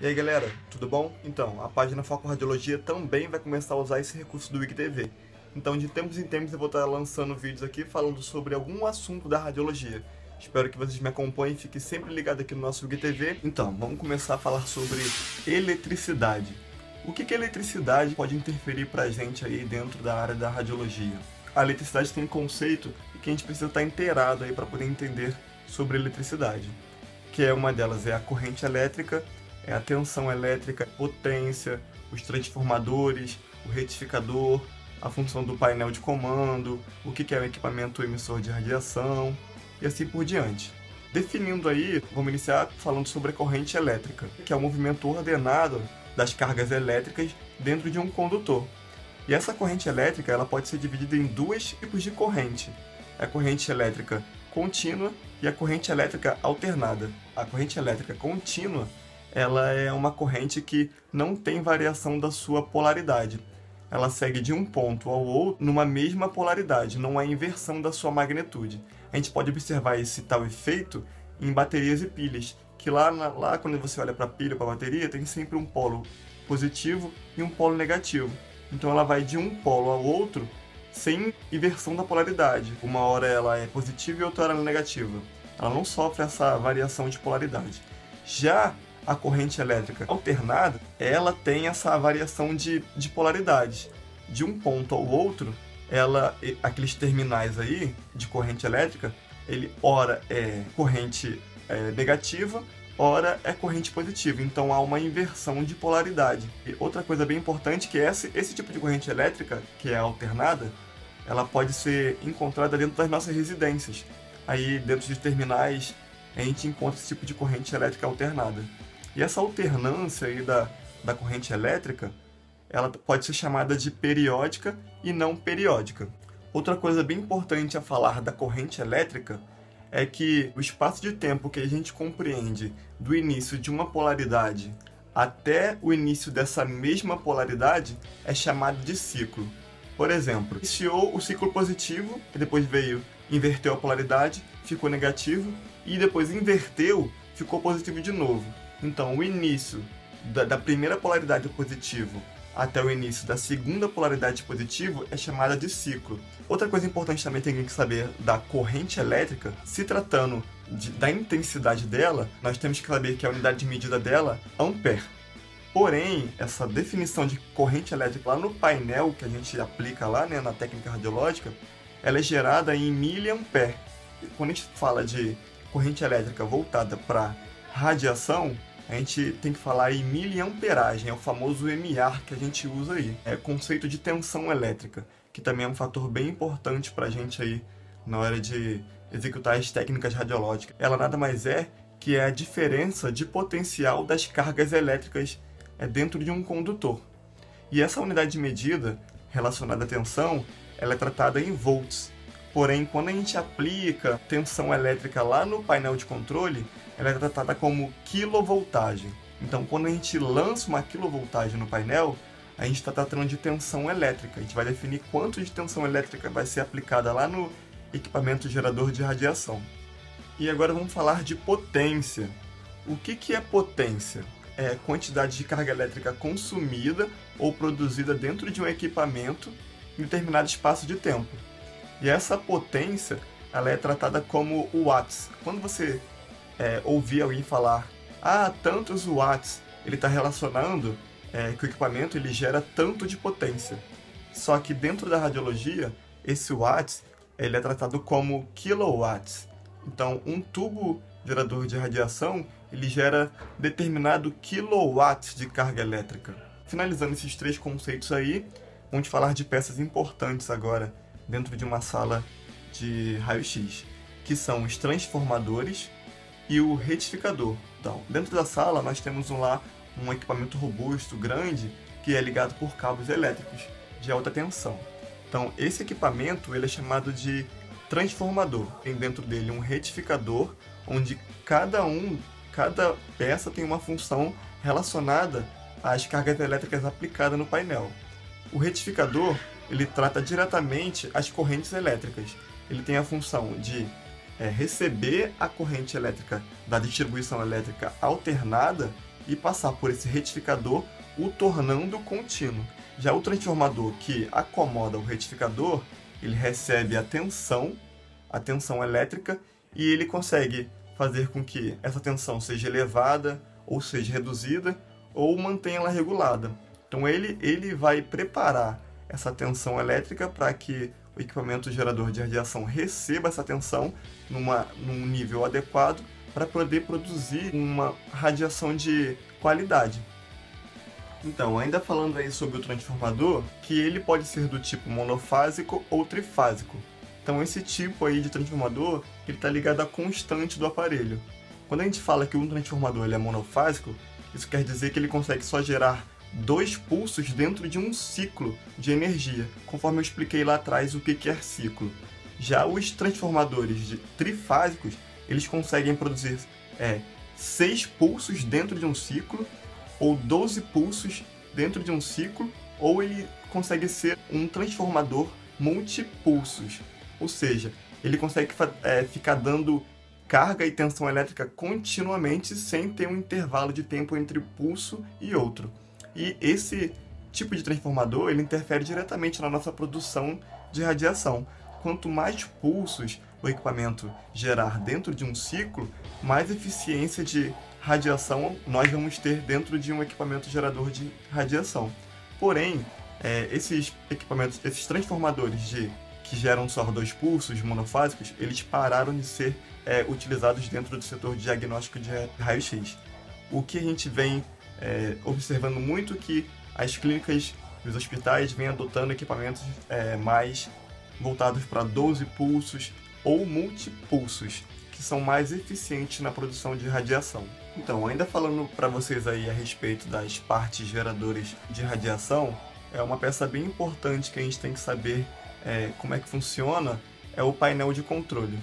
E aí galera, tudo bom? Então, a página Foco Radiologia também vai começar a usar esse recurso do WikiTV. Então, de tempos em tempos eu vou estar lançando vídeos aqui falando sobre algum assunto da radiologia. Espero que vocês me acompanhem e fiquem sempre ligados aqui no nosso WikiTV. Então, vamos começar a falar sobre eletricidade. O que a eletricidade pode interferir pra gente aí dentro da área da radiologia? A eletricidade tem um conceito que a gente precisa estar inteirado aí para poder entender sobre eletricidade. Que é uma delas é a corrente elétrica, é a tensão elétrica, potência, os transformadores, o retificador, a função do painel de comando, o que é o equipamento emissor de radiação e assim por diante. Definindo aí, vamos iniciar falando sobre a corrente elétrica, que é o movimento ordenado das cargas elétricas dentro de um condutor. E essa corrente elétrica ela pode ser dividida em dois tipos de corrente. A corrente elétrica contínua e a corrente elétrica alternada. A corrente elétrica contínua ela é uma corrente que não tem variação da sua polaridade. Ela segue de um ponto ao outro numa mesma polaridade, não há inversão da sua magnitude. A gente pode observar esse tal efeito em baterias e pilhas, que lá quando você olha para a pilha, para a bateria, tem sempre um polo positivo e um polo negativo. Então ela vai de um polo ao outro sem inversão da polaridade. Uma hora ela é positiva e outra hora ela é negativa. Ela não sofre essa variação de polaridade. Já a corrente elétrica alternada, ela tem essa variação de polaridade. De um ponto ao outro, aqueles terminais aí de corrente elétrica, ele ora é corrente negativa, ora é corrente positiva. Então há uma inversão de polaridade. E outra coisa bem importante que esse tipo de corrente elétrica, que é alternada, ela pode ser encontrada dentro das nossas residências. Aí dentro de terminais a gente encontra esse tipo de corrente elétrica alternada. E essa alternância aí da corrente elétrica, ela pode ser chamada de periódica e não periódica. Outra coisa bem importante a falar da corrente elétrica é que o espaço de tempo que a gente compreende do início de uma polaridade até o início dessa mesma polaridade é chamado de ciclo. Por exemplo, iniciou o ciclo positivo, e depois inverteu a polaridade, ficou negativo, e depois inverteu, ficou positivo de novo. Então, o início da primeira polaridade positivo até o início da segunda polaridade positivo é chamada de ciclo. Outra coisa importante também tem que saber da corrente elétrica, se tratando da intensidade dela, nós temos que saber que a unidade de medida dela é ampere. Porém, essa definição de corrente elétrica lá no painel que a gente aplica lá, né, na técnica radiológica, ela é gerada em miliampere. Quando a gente fala de corrente elétrica voltada para radiação, a gente tem que falar em miliamperagem, é o famoso MA que a gente usa aí. É o conceito de tensão elétrica, que também é um fator bem importante para a gente aí na hora de executar as técnicas radiológicas. Ela nada mais é que é a diferença de potencial das cargas elétricas dentro de um condutor. E essa unidade de medida relacionada à tensão, ela é tratada em volts. Porém, quando a gente aplica tensão elétrica lá no painel de controle, ela é tratada como quilovoltagem. Então, quando a gente lança uma quilovoltagem no painel, a gente está tratando de tensão elétrica. A gente vai definir quanto de tensão elétrica vai ser aplicada lá no equipamento gerador de radiação. E agora vamos falar de potência. O que é potência? É quantidade de carga elétrica consumida ou produzida dentro de um equipamento em determinado espaço de tempo. E essa potência ela é tratada como watts. Quando você ouvir alguém falar tantos watts, ele está relacionando que o equipamento ele gera tanto de potência. Só que dentro da radiologia, esse watts ele é tratado como kilowatts. Então, um tubo gerador de radiação ele gera determinado quilowatts de carga elétrica. Finalizando esses três conceitos aí, vamos falar de peças importantes agora dentro de uma sala de raio-x, que são os transformadores e o retificador. Então, dentro da sala nós temos um equipamento robusto, grande, que é ligado por cabos elétricos de alta tensão. Então, esse equipamento ele é chamado de transformador. Tem dentro dele um retificador, onde cada peça tem uma função relacionada às cargas elétricas aplicadas no painel. O retificador ele trata diretamente as correntes elétricas. Ele tem a função de receber a corrente elétrica da distribuição elétrica alternada e passar por esse retificador, o tornando contínuo. Já o transformador que acomoda o retificador, ele recebe a tensão elétrica, e ele consegue fazer com que essa tensão seja elevada, ou seja reduzida, ou mantenha ela regulada. Então ele vai preparar essa tensão elétrica para que o equipamento gerador de radiação receba essa tensão num nível adequado para poder produzir uma radiação de qualidade. Então, ainda falando aí sobre o transformador, que ele pode ser do tipo monofásico ou trifásico. Então esse tipo aí de transformador, ele está ligado à constante do aparelho. Quando a gente fala que um transformador ele é monofásico, isso quer dizer que ele consegue só gerar 2 pulsos dentro de um ciclo de energia, conforme eu expliquei lá atrás o que é ciclo. Já os transformadores trifásicos, eles conseguem produzir 6 pulsos dentro de um ciclo, ou 12 pulsos dentro de um ciclo, ou ele consegue ser um transformador multipulsos. Ou seja, ele consegue ficar dando carga e tensão elétrica continuamente sem ter um intervalo de tempo entre pulso e outro. E esse tipo de transformador ele interfere diretamente na nossa produção de radiação. Quanto mais pulsos o equipamento gerar dentro de um ciclo, mais eficiência de radiação nós vamos ter dentro de um equipamento gerador de radiação. Porém, esses transformadores que geram só 2 pulsos monofásicos, eles pararam de ser utilizados dentro do setor de diagnóstico de raio-x. O que a gente vem observando muito que as clínicas e os hospitais vêm adotando equipamentos mais voltados para 12 pulsos ou multipulsos, que são mais eficientes na produção de radiação. Então, ainda falando para vocês aí a respeito das partes geradoras de radiação, uma peça bem importante que a gente tem que saber como é que funciona é o painel de controle.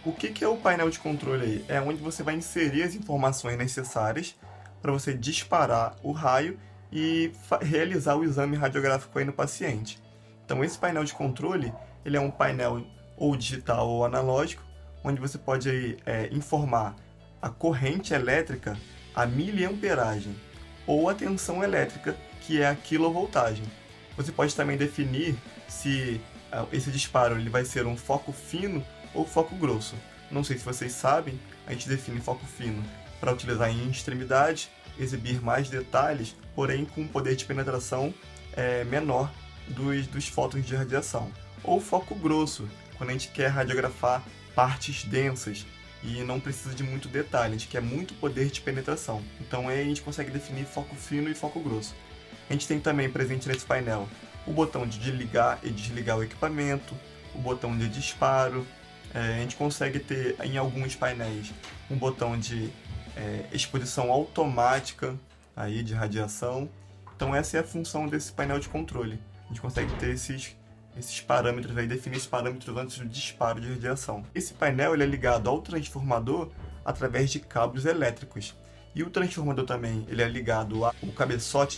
O que é o painel de controle aí? É onde você vai inserir as informações necessárias para você disparar o raio e realizar o exame radiográfico aí no paciente. Então esse painel de controle, ele é um painel ou digital ou analógico, onde você pode aí, informar a corrente elétrica, a miliamperagem, ou a tensão elétrica, que é a quilovoltagem. Você pode também definir se esse disparo ele vai ser um foco fino ou foco grosso. Não sei se vocês sabem, a gente define foco fino para utilizar em extremidade, exibir mais detalhes, porém com um poder de penetração menor dos fótons de radiação. Ou foco grosso, quando a gente quer radiografar partes densas e não precisa de muito detalhe, a gente quer muito poder de penetração. Então aí a gente consegue definir foco fino e foco grosso. A gente tem também presente nesse painel o botão de ligar e desligar o equipamento, o botão de disparo. A gente consegue ter em alguns painéis um botão de exposição automática aí de radiação. Então essa é a função desse painel de controle. A gente consegue ter esses parâmetros aí, definir esses parâmetros antes do disparo de radiação. Esse painel ele é ligado ao transformador através de cabos elétricos. E o transformador também ele é ligado ao cabeçote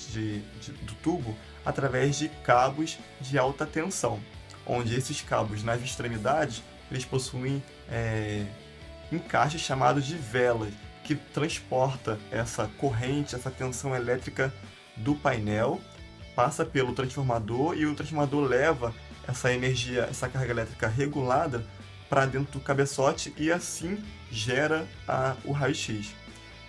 do tubo através de cabos de alta tensão, onde esses cabos nas extremidades eles possuem encaixes chamados de velas, que transporta essa corrente, essa tensão elétrica do painel, passa pelo transformador e o transformador leva essa energia, essa carga elétrica regulada para dentro do cabeçote e assim gera o raio-x.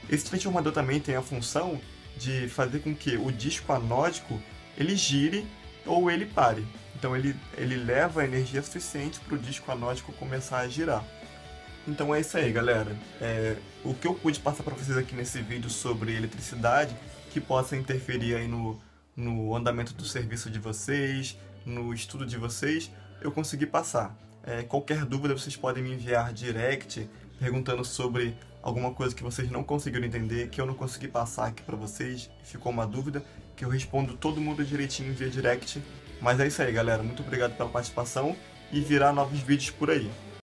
Esse transformador também tem a função de fazer com que o disco anódico ele gire ou ele pare. Então ele leva a energia suficiente para o disco anódico começar a girar. Então é isso aí, galera. O que eu pude passar para vocês aqui nesse vídeo sobre eletricidade que possa interferir aí no andamento do serviço de vocês, no estudo de vocês, eu consegui passar. Qualquer dúvida vocês podem me enviar direct, perguntando sobre alguma coisa que vocês não conseguiram entender, que eu não consegui passar aqui para vocês, e ficou uma dúvida, que eu respondo todo mundo direitinho via direct. Mas é isso aí, galera. Muito obrigado pela participação e virá novos vídeos por aí.